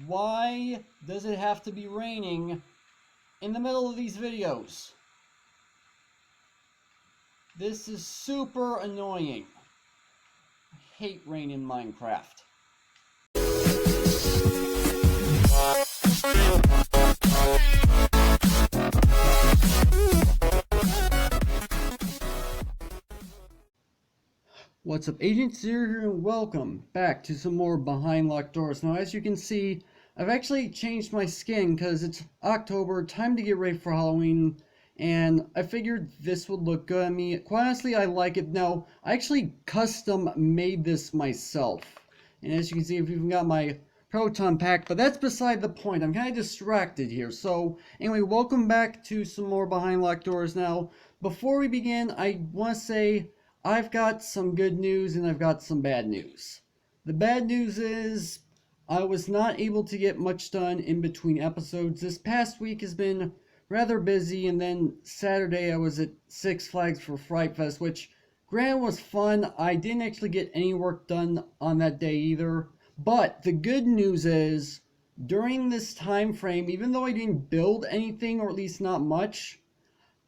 Why does it have to be raining in the middle of these videos? This is super annoying. I hate rain in Minecraft. What's up, Agent Zero here, and welcome back to some more Behind Locked Doors. Now, as you can see, I've actually changed my skin because it's October, time to get ready for Halloween, and I figured this would look good on me. Quite honestly, I like it. Now, I actually custom made this myself, and as you can see, I've even got my proton pack, but that's beside the point. I'm kind of distracted here. So, anyway, welcome back to some more Behind Locked Doors. Now, before we begin, I want to say I've got some good news and I've got some bad news. The bad news is I was not able to get much done in between episodes. This past week has been rather busy, and then Saturday I was at Six Flags for Fright Fest, which granted was fun. I didn't actually get any work done on that day either. But the good news is during this time frame, even though I didn't build anything, or at least not much,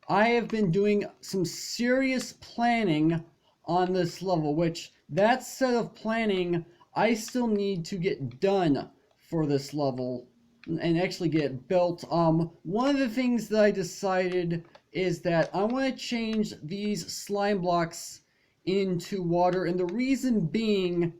I have been doing some serious planning on this level, which that set of planning I still need to get done for this level and actually get built. One of the things that I decided is that I want to change these slime blocks into water, and the reason being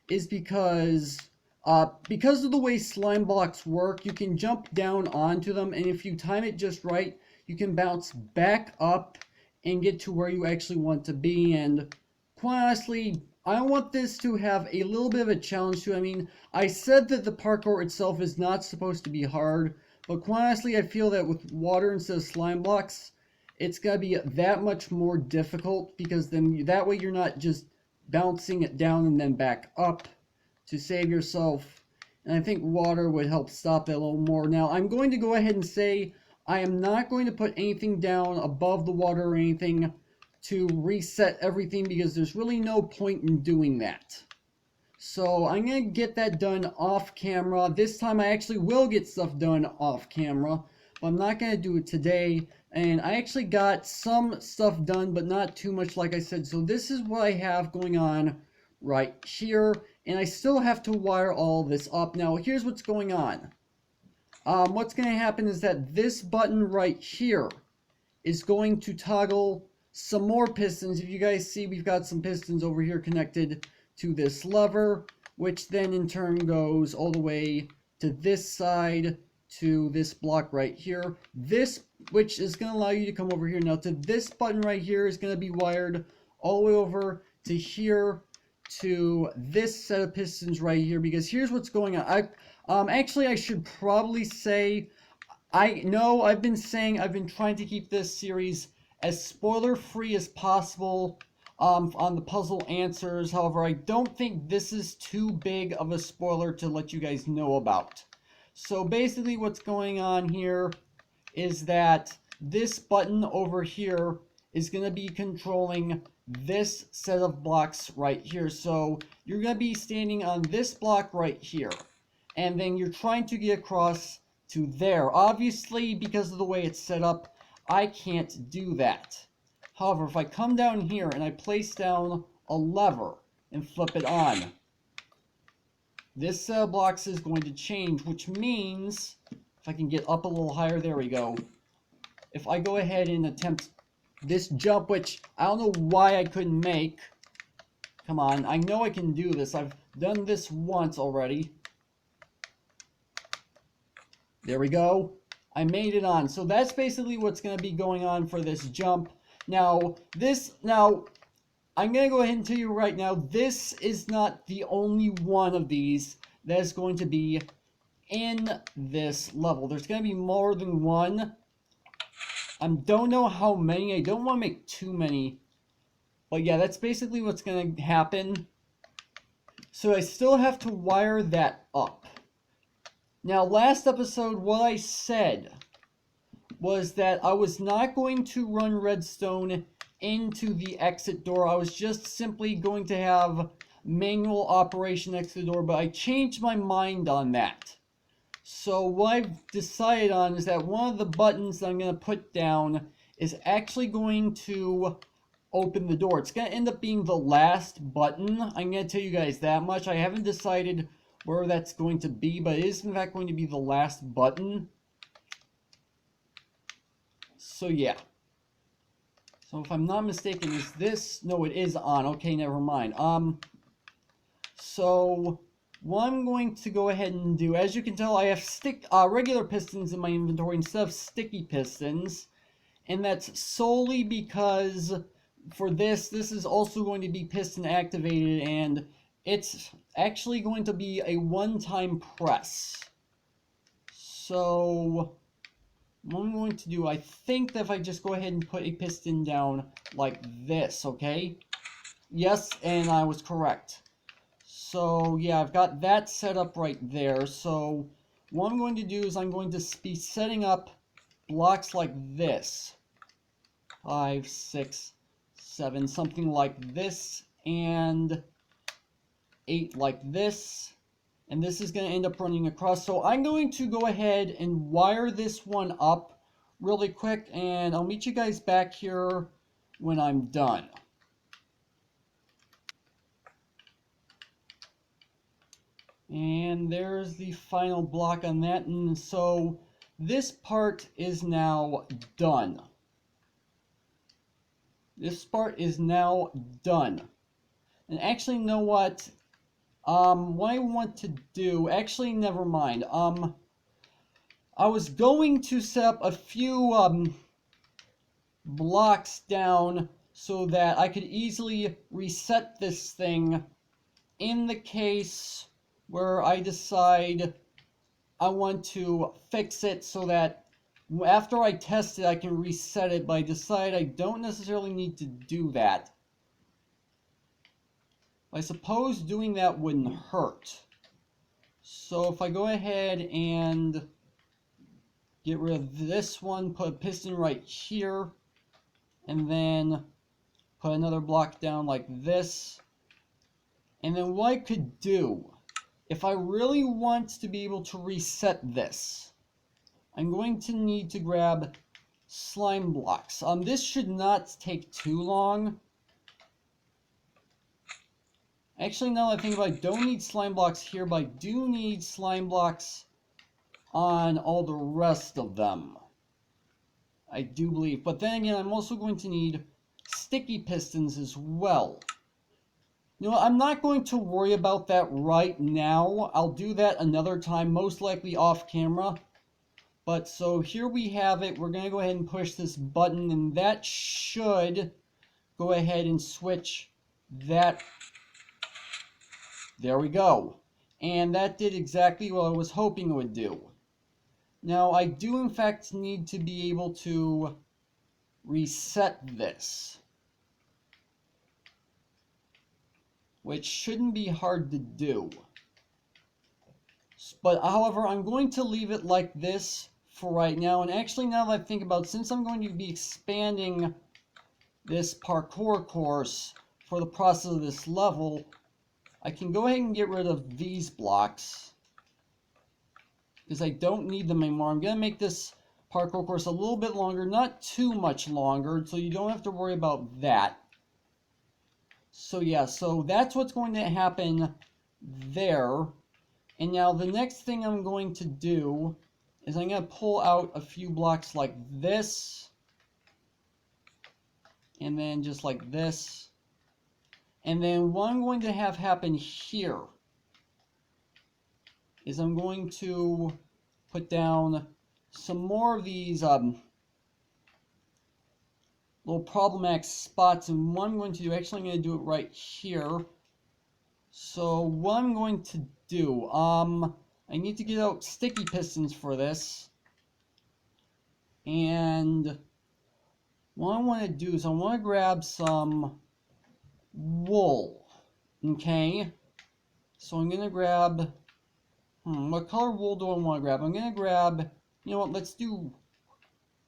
is because of the way slime blocks work, you can jump down onto them, and if you time it just right, you can bounce back up and get to where you actually want to be. And quite honestly, I want this to have a little bit of a challenge to it. I mean, I said that the parkour itself is not supposed to be hard, but quite honestly, I feel that with water instead of slime blocks, it's going to be that much more difficult, because then that way you're not just bouncing it down and then back up to save yourself. And I think water would help stop it a little more. Now, I'm going to go ahead and say I am not going to put anything down above the water or anything to reset everything, because there's really no point in doing that. So I'm going to get that done off camera. This time I actually will get stuff done off camera, but I'm not going to do it today. And I actually got some stuff done, but not too much, like I said. So this is what I have going on right here, and I still have to wire all this up. Now, here's what's going on. What's going to happen is that this button right here is going to toggle some more pistons. If you guys see, we've got some pistons over here connected to this lever, which then in turn goes all the way to this side to this block right here. This, which is going to allow you to come over here. Now, to this button right here is going to be wired all the way over to here to this set of pistons right here, because here's what's going on. Actually, I should probably say, I know I've been trying to keep this series as spoiler-free as possible on the puzzle answers. However, I don't think this is too big of a spoiler to let you guys know about. So basically what's going on here is that this button over here is going to be controlling this set of blocks right here. So you're going to be standing on this block right here, and then you're trying to get across to there. Obviously, because of the way it's set up, I can't do that. However, if I come down here and I place down a lever and flip it on, this set of blocks is going to change, which means, if I can get up a little higher, there we go. If I go ahead and attempt this jump, which I don't know why I couldn't make. Come on, I know I can do this. I've done this once already. There we go. I made it on. So that's basically what's going to be going on for this jump. Now, I'm going to go ahead and tell you right now, this is not the only one of these that is going to be in this level. There's going to be more than one. I don't know how many. I don't want to make too many. But yeah, that's basically what's going to happen. So I still have to wire that up. Now, last episode, what I said was that I was not going to run redstone into the exit door. I was just simply going to have manual operation next to the door, but I changed my mind on that. So what I've decided on is that one of the buttons that I'm going to put down is actually going to open the door. It's going to end up being the last button. I'm going to tell you guys that much. I haven't decided where that's going to be, but it is in fact going to be the last button. So yeah. So if I'm not mistaken, is this? No, it is on. Okay, never mind. So what I'm going to go ahead and do, as you can tell, I have regular pistons in my inventory instead of sticky pistons, and that's solely because for this is also going to be piston activated, and it's actually going to be a one-time press. So what I'm going to do, I think that if I just go ahead and put a piston down like this, okay? Yes, and I was correct. So yeah, I've got that set up right there. So what I'm going to do is I'm going to be setting up blocks like this. 5, 6, 7, something like this, and 8 like this. And this is going to end up running across. So I'm going to go ahead and wire this one up really quick, and I'll meet you guys back here when I'm done. And there's the final block on that, and so this part is now done. This part is now done. And actually, you know what? What I want to do, actually, never mind. I was going to set up a few blocks down so that I could easily reset this thing in the case where I decide I want to fix it so that after I test it I can reset it, but I decide I don't necessarily need to do that. I suppose doing that wouldn't hurt. So if I go ahead and get rid of this one, put a piston right here, and then put another block down like this, and then what I could do, if I really want to be able to reset this, I'm going to need to grab slime blocks. This should not take too long. Actually, now that I think about it, I don't need slime blocks here, but I do need slime blocks on all the rest of them, I do believe. But then again, I'm also going to need sticky pistons as well. You know, I'm not going to worry about that right now. I'll do that another time, most likely off camera. But so here we have it. We're going to go ahead and push this button, and that should go ahead and switch that. There we go. And that did exactly what I was hoping it would do. Now, I do in fact need to be able to reset this, which shouldn't be hard to do. But however, I'm going to leave it like this for right now. And actually, now that I think about it, since I'm going to be expanding this parkour course for the process of this level, I can go ahead and get rid of these blocks because I don't need them anymore. I'm going to make this parkour course a little bit longer, not too much longer, so you don't have to worry about that. So yeah, so that's what's going to happen there. And now the next thing I'm going to do is I'm going to pull out a few blocks like this, and then just like this. And then what I'm going to have happen here is I'm going to put down some more of these little problematic spots. And what I'm going to do, actually I'm going to do it right here. So what I'm going to do, I need to get out sticky pistons for this. And what I want to do is I want to grab some wool. Okay, so I'm going to grab, what color wool do I want to grab? I'm going to grab, you know what, let's do,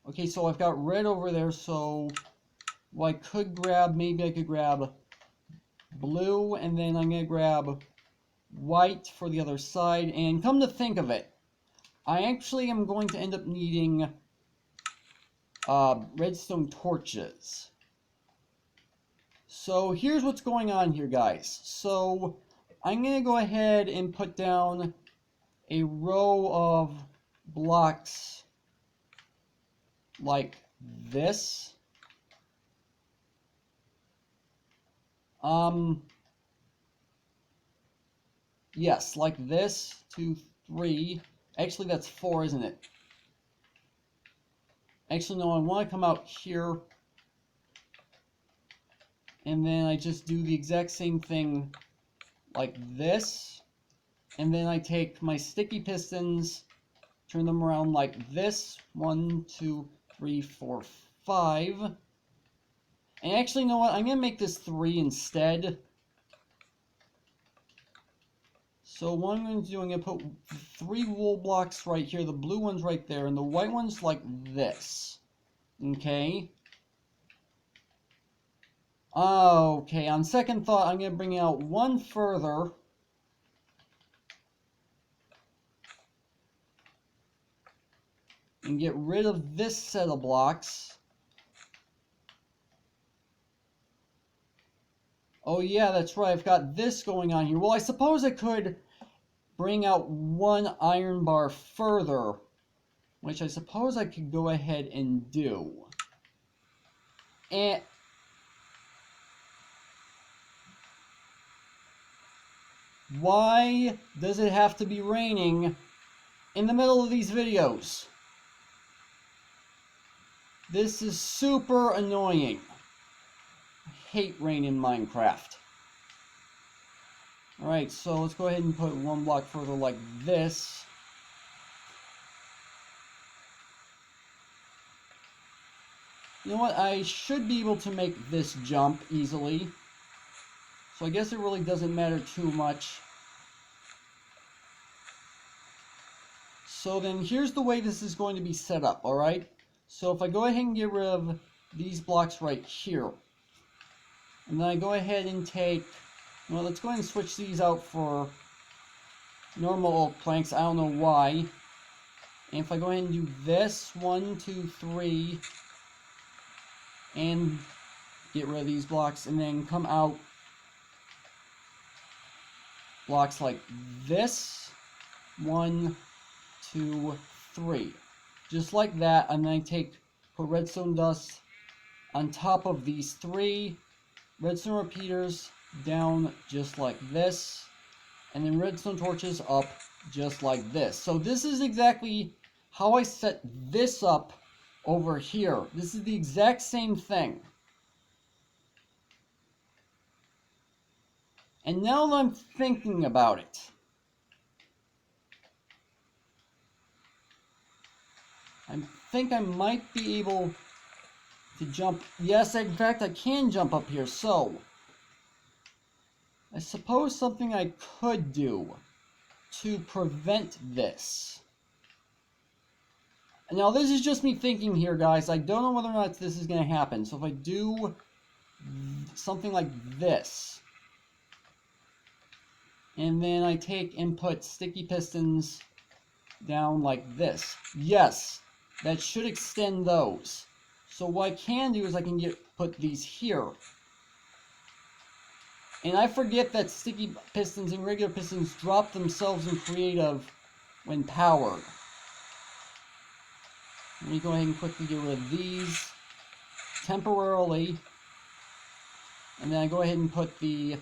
okay, so I've got red over there, so what I could grab, maybe I could grab blue, and then I'm going to grab white for the other side. And come to think of it, I actually am going to end up needing redstone torches. So here's what's going on here, guys. So I'm going to go ahead and put down a row of blocks like this. Yes, like this, 2, 3. Actually, that's 4, isn't it? Actually, no, I want to come out here. And then I just do the exact same thing like this. And then I take my sticky pistons, turn them around like this. 1, 2, 3, 4, 5. And actually, you know what? I'm going to make this 3 instead. So what I'm going to do, I'm going to put 3 wool blocks right here, the blue one's right there, and the white one's like this. Okay? Okay, on second thought, I'm going to bring out one further. And get rid of this set of blocks. Oh yeah, that's right, I've got this going on here. Well, I suppose I could bring out one iron bar further, which I suppose I could go ahead and do. And why does it have to be raining in the middle of these videos? This is super annoying. I hate rain in Minecraft. Alright, so let's go ahead and put one block further like this. You know what, I should be able to make this jump easily. So I guess it really doesn't matter too much. So then here's the way this is going to be set up, alright? So if I go ahead and get rid of these blocks right here, and then I go ahead and take, well, let's go ahead and switch these out for normal oak planks. I don't know why. And if I go ahead and do this, 1, 2, 3, and get rid of these blocks, and then come out blocks like this, 1, 2, 3. Just like that, and then I put redstone dust on top of these 3 redstone repeaters down just like this, and then redstone torches up just like this. So this is exactly how I set this up over here. This is the exact same thing. And now that I'm thinking about it, I think I might be able to jump. Yes, in fact, I can jump up here. So, I suppose something I could do to prevent this. Now, this is just me thinking here, guys. I don't know whether or not this is going to happen. So, if I do something like this, and then I take and put sticky pistons down like this. Yes, that should extend those. So what I can do is I can put these here. And I forget that sticky pistons and regular pistons drop themselves in creative when powered. Let me go ahead and quickly get rid of these temporarily. And then I go ahead and put the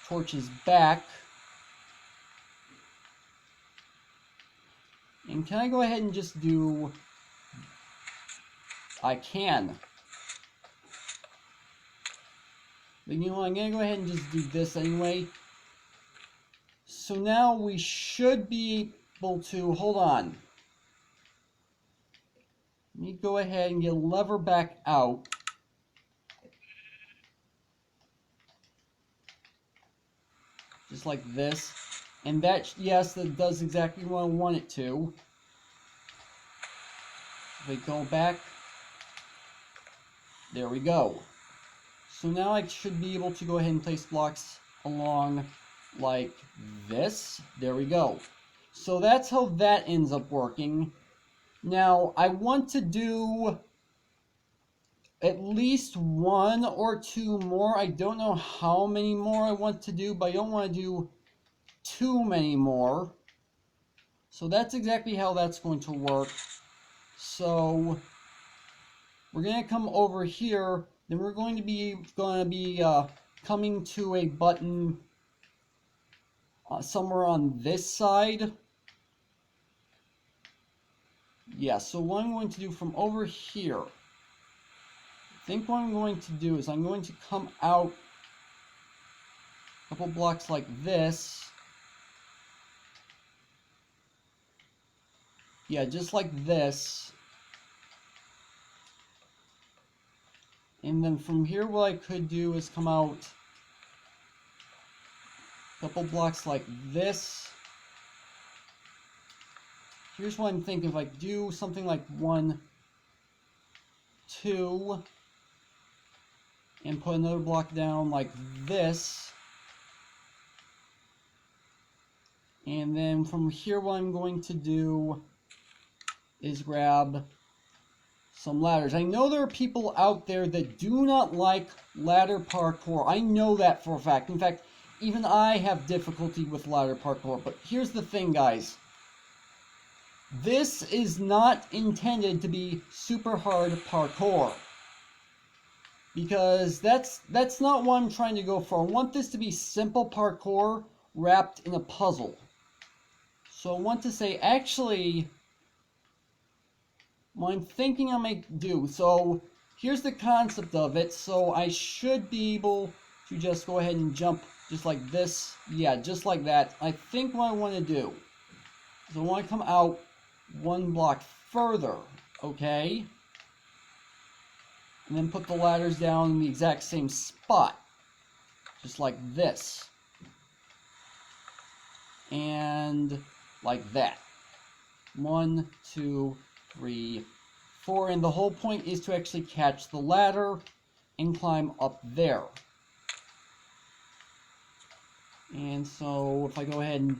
torches back. And can I go ahead and just do... I can. But you know what, I'm going to go ahead and just do this anyway. So now we should be able to... Hold on. Let me go ahead and get a lever back out. Just like this. And that, yes, that does exactly what I want it to. If we go back, there we go. So now I should be able to go ahead and place blocks along like this. There we go. So that's how that ends up working. Now, I want to do at least 1 or 2 more. I don't know how many more I want to do, but I don't want to do too many more. So that's exactly how that's going to work. So we're going to come over here, then we're going to be coming to a button somewhere on this side. Yeah, so what I'm going to do from over here, I think what I'm going to do is I'm going to come out a couple blocks like this. Yeah, just like this. And then from here, what I could do is come out a couple blocks like this. Here's what I'm thinking. If I do something like 1, 2, and put another block down like this. And then from here, what I'm going to do is grab some ladders. I know there are people out there that do not like ladder parkour. I know that for a fact. In fact, even I have difficulty with ladder parkour. But here's the thing, guys. This is not intended to be super hard parkour. Because that's not what I'm trying to go for. I want this to be simple parkour wrapped in a puzzle. So I want to say, actually, what I'm thinking I might do. So here's the concept of it. So I should be able to just go ahead and jump just like this. Yeah, just like that. I think what I want to do is I want to come out 1 block further. Okay. And then put the ladders down in the exact same spot. Just like this. And like that. 1, 2, 3, 4. And the whole point is to actually catch the ladder and climb up there. And so if I go ahead and...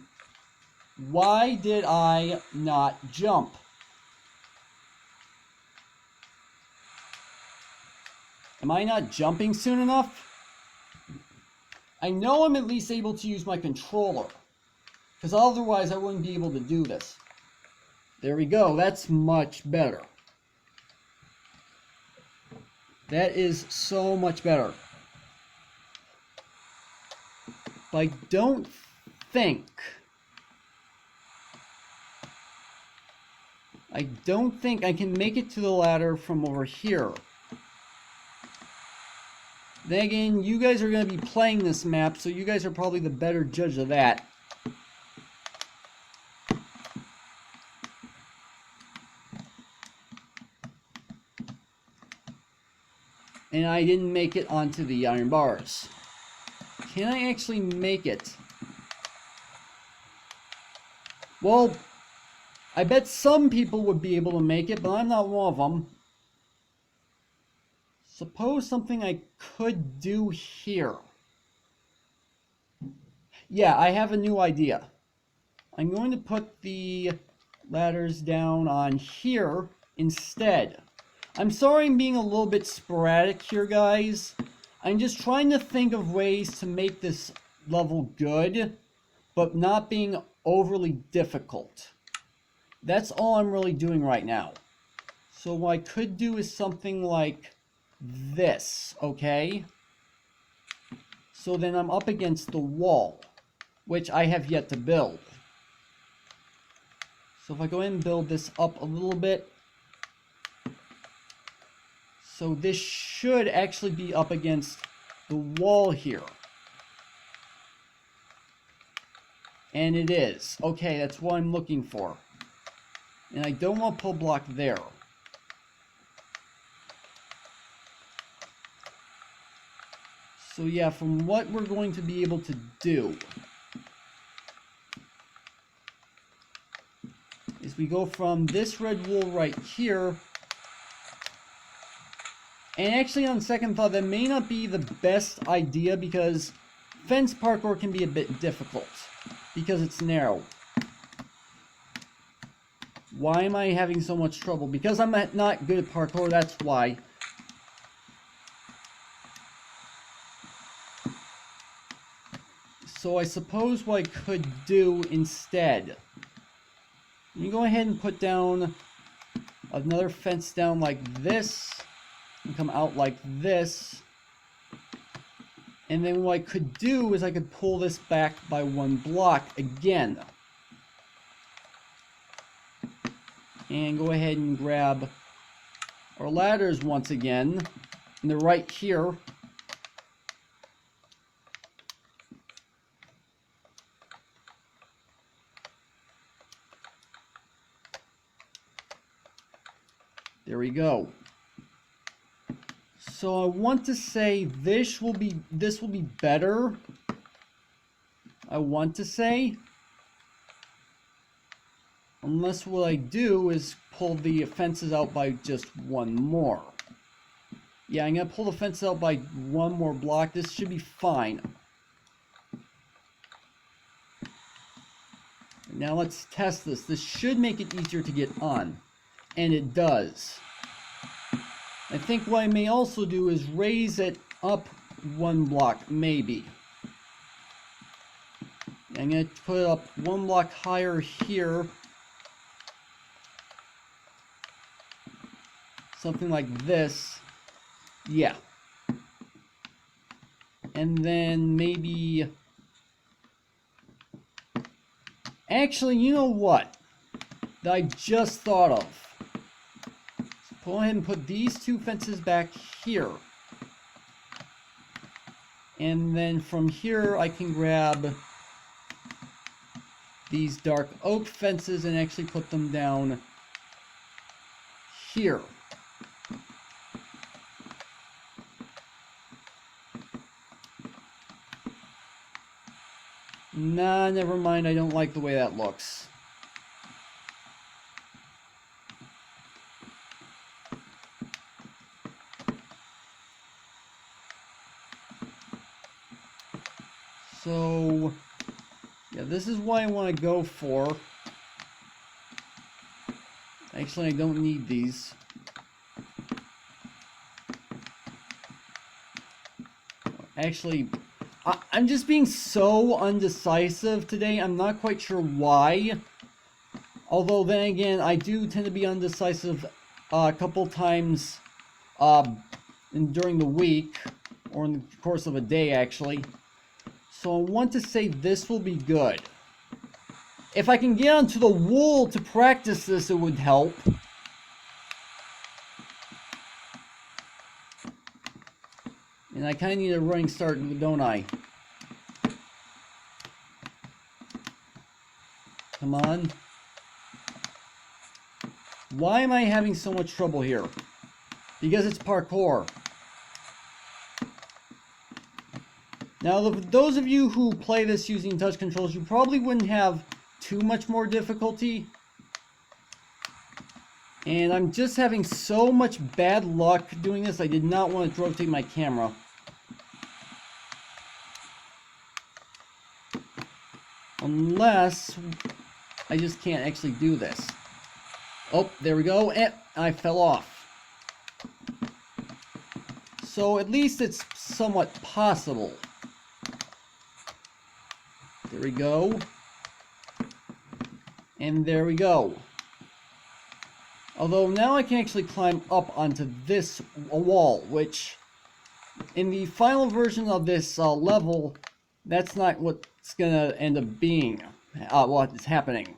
Why did I not jump? Am I not jumping soon enough? I know I'm at least able to use my controller, because otherwise I wouldn't be able to do this. There we go. That's much better. That is so much better. But I don't think I can make it to the ladder from over here. Then again, you guys are going to be playing this map, so you guys are probably the better judge of that. And I didn't make it onto the iron bars. Can I actually make it? Well, I bet some people would be able to make it, but I'm not one of them. Suppose something I could do here. Yeah, I have a new idea. I'm going to put the ladders down on here instead. I'm sorry I'm being a little bit sporadic here, guys. I'm just trying to think of ways to make this level good, but not being overly difficult. That's all I'm really doing right now. So what I could do is something like this, okay? So then I'm up against the wall, which I have yet to build. So if I go ahead and build this up a little bit, so this should actually be up against the wall here. And it is. Okay, that's what I'm looking for. And I don't want to pull block there. So yeah, from what we're going to be able to do is we go from this red wool right here. And actually, on second thought, that may not be the best idea because fence parkour can be a bit difficult because it's narrow. Why am I having so much trouble? Because I'm not good at parkour, that's why. So I suppose what I could do instead, you go ahead and put down another fence down like this, and come out like this. And then what I could do is I could pull this back by 1 block again. And go ahead and grab our ladders once again. And they're right here. There we go. So I want to say this will be better. I want to say. Unless what I do is pull the fences out by just 1 more. Yeah, I'm going to pull the fence out by 1 more block. This should be fine. Now let's test this. This should make it easier to get on. And it does. I think what I may also do is raise it up 1 block, maybe. I'm going to put it up 1 block higher here. Something like this. Yeah. And then maybe... Actually, you know what? That I just thought of. Go ahead and put these 2 fences back here. And then from here I can grab these dark oak fences and actually put them down here. Nah, never mind. I don't like the way that looks. So, yeah, this is what I want to go for. Actually, I don't need these. Actually, I'm just being so undecisive today. I'm not quite sure why. Although, then again, I do tend to be undecisive a couple times during the week, or in the course of a day, actually. So I want to say this will be good. If I can get onto the wool to practice this, it would help. And I kind of need a running start, don't I? Come on. Why am I having so much trouble here? Because it's parkour. Now, those of you who play this using touch controls, you probably wouldn't have too much more difficulty. And I'm just having so much bad luck doing this, I did not want to rotate my camera. Unless I just can't actually do this. Oh, there we go. And I fell off. So at least it's somewhat possible. There we go. And there we go. Although now I can actually climb up onto this wall, which in the final version of this level, that's not what's going to end up being what is happening.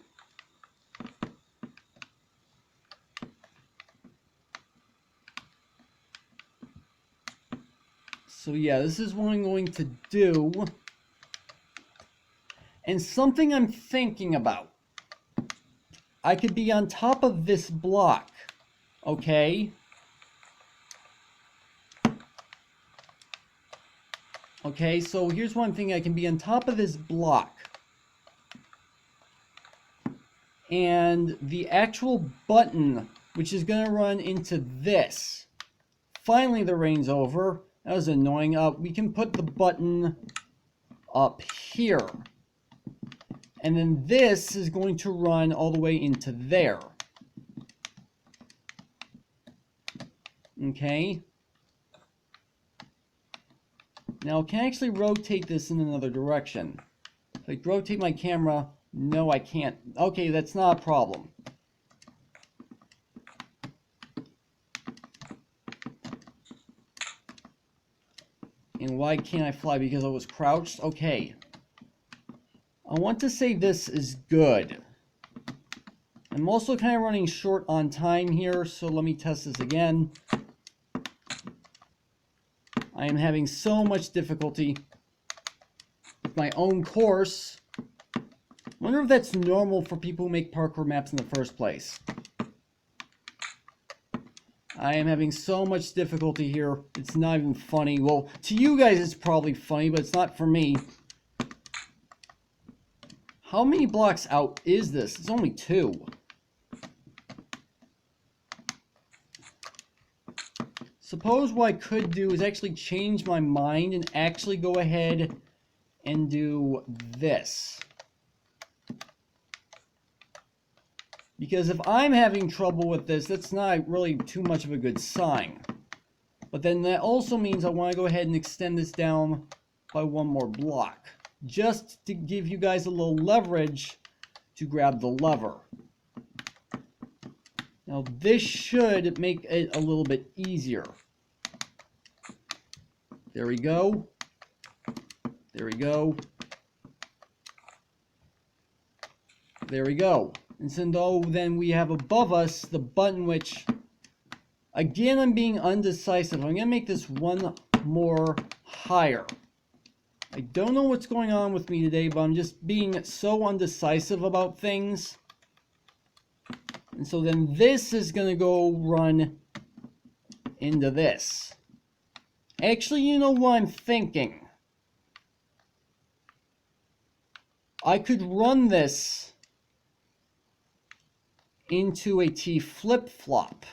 So yeah, this is what I'm going to do. And something I'm thinking about. I could be on top of this block, okay? Okay, so here's one thing. I can be on top of this block. And the actual button, which is going to run into this. Finally, the rain's over. That was annoying. We can put the button up here. And then this is going to run all the way into there. Okay. Now, can I actually rotate this in another direction? If I rotate my camera, no, I can't. Okay, that's not a problem. And why can't I fly? Because I was crouched? Okay. I want to say this is good. I'm also kind of running short on time here, so let me test this again. I am having so much difficulty with my own course. I wonder if that's normal for people who make parkour maps in the first place. I am having so much difficulty here. It's not even funny. Well, to you guys it's probably funny, but it's not for me. How many blocks out is this? It's only 2. Suppose what I could do is actually change my mind and actually go ahead and do this. Because if I'm having trouble with this, that's not really too much of a good sign. But then that also means I want to go ahead and extend this down by 1 more block. Just to give you guys a little leverage to grab the lever. Now this should make it a little bit easier. There we go. There we go. There we go. And so then we have above us the button which, again, I'm being undecisive. I'm going to make this 1 more higher. I don't know what's going on with me today, but I'm just being so undecisive about things. And so then this is going to go run into this. Actually, you know what I'm thinking? I could run this into a T flip-flop.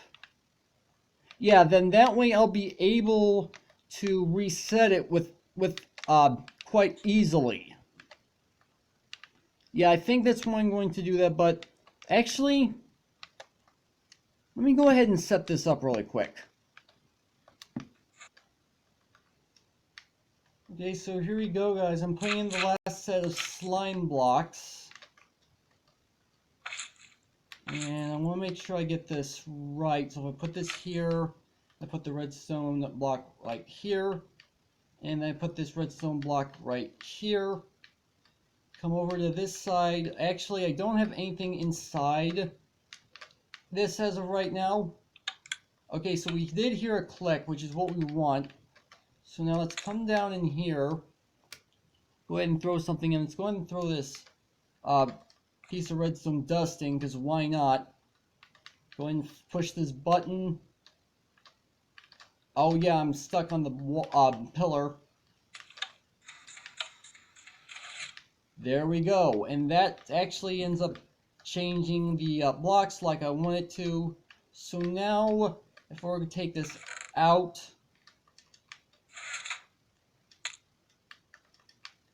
Yeah, then that way I'll be able to reset it with quite easily. Yeah, I think that's why I'm going to do that, but actually, let me go ahead and set this up really quick. Okay, so here we go, guys. I'm putting in the last set of slime blocks. And I want to make sure I get this right. So if I put this here, I put the redstone block right here. And I put this redstone block right here. Come over to this side. Actually, I don't have anything inside this as of right now. Okay, so we did hear a click, which is what we want. So now let's come down in here. Go ahead and throw something in. Let's go ahead and throw this piece of redstone dusting, because why not? Go ahead and push this button. Oh yeah, I'm stuck on the pillar. There we go. And that actually ends up changing the blocks like I want it to. So now, if we're going to take this out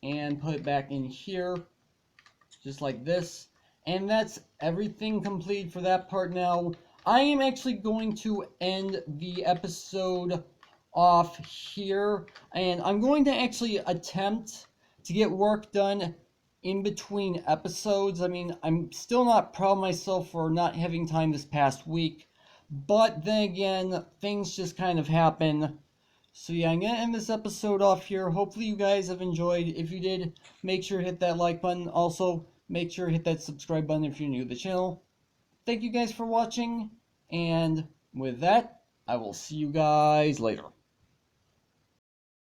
and put it back in here, just like this. And that's everything complete for that part now. I am actually going to end the episode off here. And I'm going to actually attempt to get work done in between episodes. I mean, I'm still not proud of myself for not having time this past week. But then again, things just kind of happen. So yeah, I'm going to end this episode off here. Hopefully you guys have enjoyed. If you did, make sure to hit that like button. Also, make sure to hit that subscribe button if you're new to the channel. Thank you guys for watching. And with that, I will see you guys later.